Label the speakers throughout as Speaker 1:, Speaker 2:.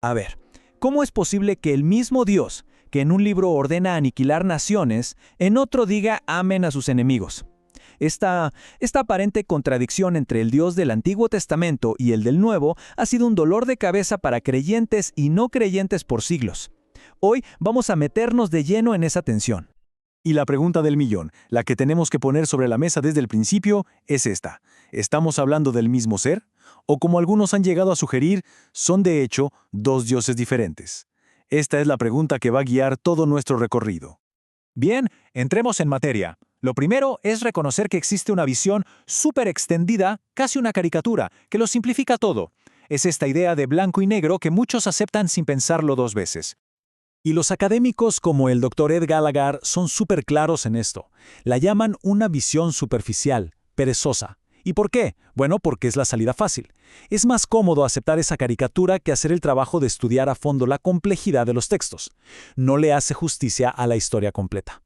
Speaker 1: A ver, ¿cómo es posible que el mismo Dios, que en un libro ordena aniquilar naciones, en otro diga amen a sus enemigos? Esta aparente contradicción entre el Dios del Antiguo Testamento y el del Nuevo ha sido un dolor de cabeza para creyentes y no creyentes por siglos. Hoy vamos a meternos de lleno en esa tensión.
Speaker 2: Y la pregunta del millón, la que tenemos que poner sobre la mesa desde el principio, es esta. ¿Estamos hablando del mismo ser? ¿O como algunos han llegado a sugerir, son de hecho dos dioses diferentes? Esta es la pregunta que va a guiar todo nuestro recorrido.
Speaker 3: Bien, entremos en materia. Lo primero es reconocer que existe una visión súper extendida, casi una caricatura, que lo simplifica todo. Es esta idea de blanco y negro que muchos aceptan sin pensarlo dos veces. Y los académicos como el Dr. Ed Gallagher son súper claros en esto. La llaman una visión superficial, perezosa. ¿Y por qué? Bueno, porque es la salida fácil. Es más cómodo aceptar esa caricatura que hacer el trabajo de estudiar a fondo la complejidad de los textos. No le hace justicia a la historia completa.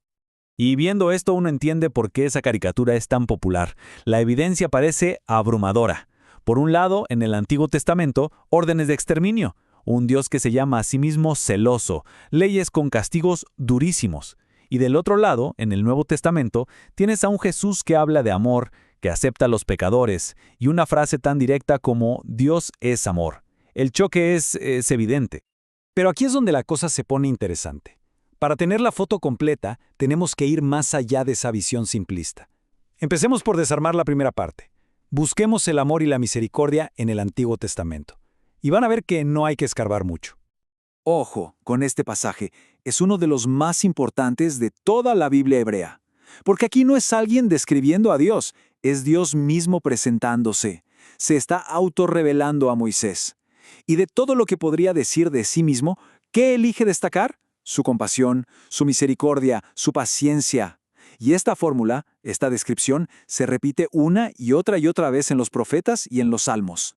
Speaker 4: Y viendo esto uno entiende por qué esa caricatura es tan popular. La evidencia parece abrumadora. Por un lado, en el Antiguo Testamento, órdenes de exterminio. Un Dios que se llama a sí mismo celoso, leyes con castigos durísimos. Y del otro lado, en el Nuevo Testamento, tienes a un Jesús que habla de amor, que acepta a los pecadores, y una frase tan directa como Dios es amor. El choque es evidente.
Speaker 3: Pero aquí es donde la cosa se pone interesante. Para tener la foto completa, tenemos que ir más allá de esa visión simplista. Empecemos por desarmar la primera parte. Busquemos el amor y la misericordia en el Antiguo Testamento. Y van a ver que no hay que escarbar mucho. Ojo con este pasaje, es uno de los más importantes de toda la Biblia hebrea. Porque aquí no es alguien describiendo a Dios, es Dios mismo presentándose. Se está autorrevelando a Moisés. Y de todo lo que podría decir de sí mismo, ¿qué elige destacar? Su compasión, su misericordia, su paciencia. Y esta fórmula, esta descripción, se repite una y otra vez en los profetas y en los salmos.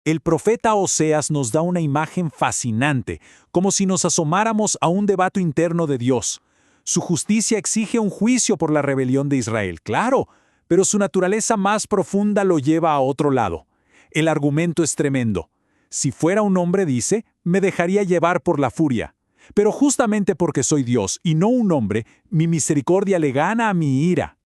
Speaker 3: El profeta Oseas nos da una imagen fascinante, como si nos asomáramos a un debate interno de Dios. Su justicia exige un juicio por la rebelión de Israel, claro, pero su naturaleza más profunda lo lleva a otro lado. El argumento es tremendo. Si fuera un hombre, dice, me dejaría llevar por la furia. Pero justamente porque soy Dios y no un hombre, mi misericordia le gana a mi ira.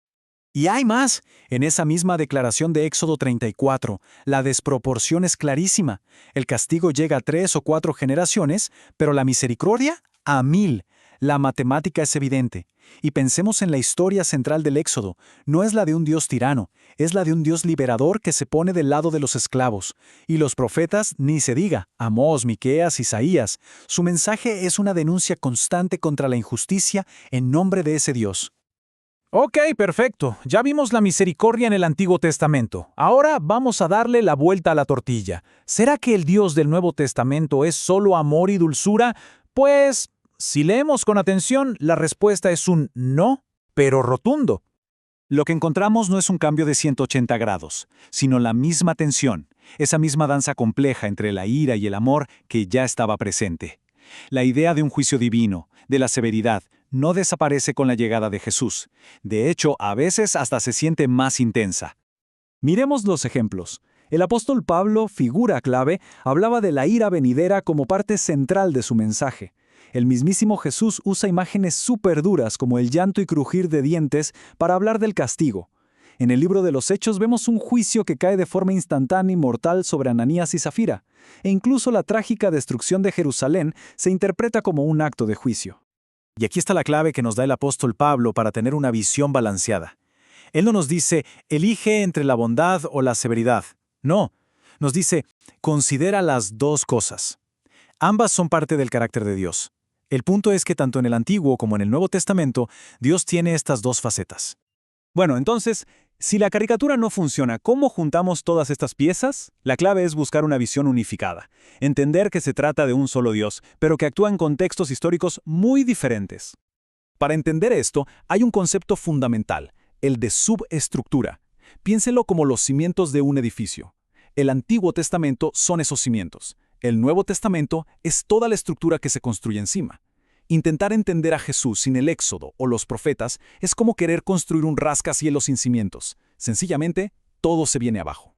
Speaker 3: Y hay más. En esa misma declaración de Éxodo 34, la desproporción es clarísima. El castigo llega a 3 o 4 generaciones, pero la misericordia a 1000. La matemática es evidente. Y pensemos en la historia central del Éxodo. No es la de un Dios tirano, es la de un Dios liberador que se pone del lado de los esclavos. Y los profetas, ni se diga, Amós, Miqueas, Isaías. Su mensaje es una denuncia constante contra la injusticia en nombre de ese Dios. Ok, perfecto. Ya vimos la misericordia en el Antiguo Testamento. Ahora vamos a darle la vuelta a la tortilla. ¿Será que el Dios del Nuevo Testamento es solo amor y dulzura? Pues, si leemos con atención, la respuesta es un no, pero rotundo. Lo que encontramos no es un cambio de 180 grados, sino la misma tensión, esa misma danza compleja entre la ira y el amor que ya estaba presente. La idea de un juicio divino, de la severidad, no desaparece con la llegada de Jesús. De hecho, a veces hasta se siente más intensa. Miremos los ejemplos. El apóstol Pablo, figura clave, hablaba de la ira venidera como parte central de su mensaje. El mismísimo Jesús usa imágenes súper duras como el llanto y crujir de dientes para hablar del castigo. En el libro de los Hechos vemos un juicio que cae de forma instantánea y mortal sobre Ananías y Zafira, e incluso la trágica destrucción de Jerusalén se interpreta como un acto de juicio. Y aquí está la clave que nos da el apóstol Pablo para tener una visión balanceada. Él no nos dice, elige entre la bondad o la severidad. No, nos dice, considera las dos cosas. Ambas son parte del carácter de Dios. El punto es que tanto en el Antiguo como en el Nuevo Testamento, Dios tiene estas dos facetas. Bueno, entonces, si la caricatura no funciona, ¿cómo juntamos todas estas piezas? La clave es buscar una visión unificada. Entender que se trata de un solo Dios, pero que actúa en contextos históricos muy diferentes. Para entender esto, hay un concepto fundamental, el de subestructura. Piénselo como los cimientos de un edificio. El Antiguo Testamento son esos cimientos. El Nuevo Testamento es toda la estructura que se construye encima. Intentar entender a Jesús sin el Éxodo o los profetas es como querer construir un rascacielos sin cimientos. Sencillamente, todo se viene abajo.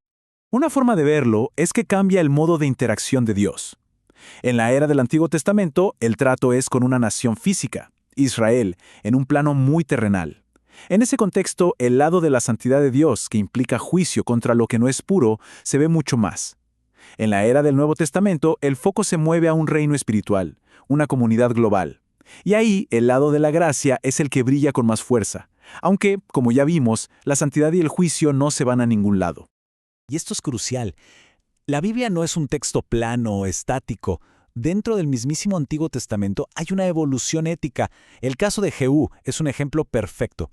Speaker 3: Una forma de verlo es que cambia el modo de interacción de Dios.
Speaker 2: En la era del Antiguo Testamento, el trato es con una nación física, Israel, en un plano muy terrenal. En ese contexto, el lado de la santidad de Dios, que implica juicio contra lo que no es puro, se ve mucho más. En la era del Nuevo Testamento, el foco se mueve a un reino espiritual, una comunidad global. Y ahí, el lado de la gracia es el que brilla con más fuerza. Aunque, como ya vimos, la santidad y el juicio no se van a ningún lado.
Speaker 1: Y esto es crucial. La Biblia no es un texto plano o estático. Dentro del mismísimo Antiguo Testamento hay una evolución ética. El caso de Jehú es un ejemplo perfecto.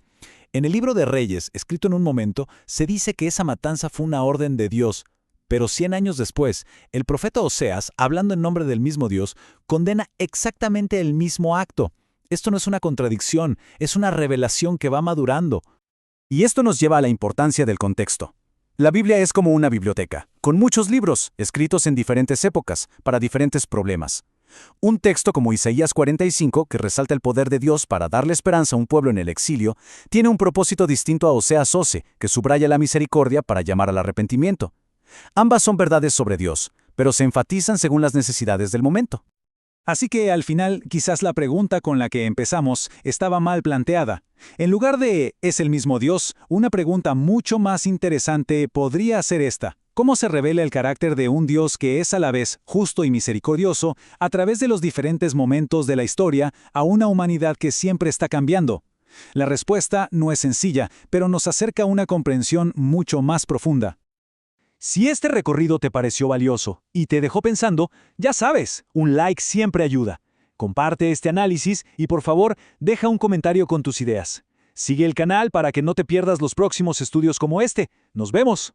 Speaker 1: En el libro de Reyes, escrito en un momento, se dice que esa matanza fue una orden de Dios. Pero 100 años después, el profeta Oseas, hablando en nombre del mismo Dios, condena exactamente el mismo acto. Esto no es una contradicción, es una revelación que va madurando.
Speaker 2: Y esto nos lleva a la importancia del contexto. La Biblia es como una biblioteca, con muchos libros, escritos en diferentes épocas, para diferentes problemas. Un texto como Isaías 45, que resalta el poder de Dios para darle esperanza a un pueblo en el exilio, tiene un propósito distinto a Oseas 12, que subraya la misericordia para llamar al arrepentimiento. Ambas son verdades sobre Dios, pero se enfatizan según las necesidades del momento.
Speaker 3: Así que al final, quizás la pregunta con la que empezamos estaba mal planteada. En lugar de ¿es el mismo Dios?, una pregunta mucho más interesante podría ser esta. ¿Cómo se revela el carácter de un Dios que es a la vez justo y misericordioso a través de los diferentes momentos de la historia a una humanidad que siempre está cambiando? La respuesta no es sencilla, pero nos acerca a una comprensión mucho más profunda. Si este recorrido te pareció valioso y te dejó pensando, ya sabes, un like siempre ayuda. Comparte este análisis y por favor, deja un comentario con tus ideas. Sigue el canal para que no te pierdas los próximos estudios como este. ¡Nos vemos!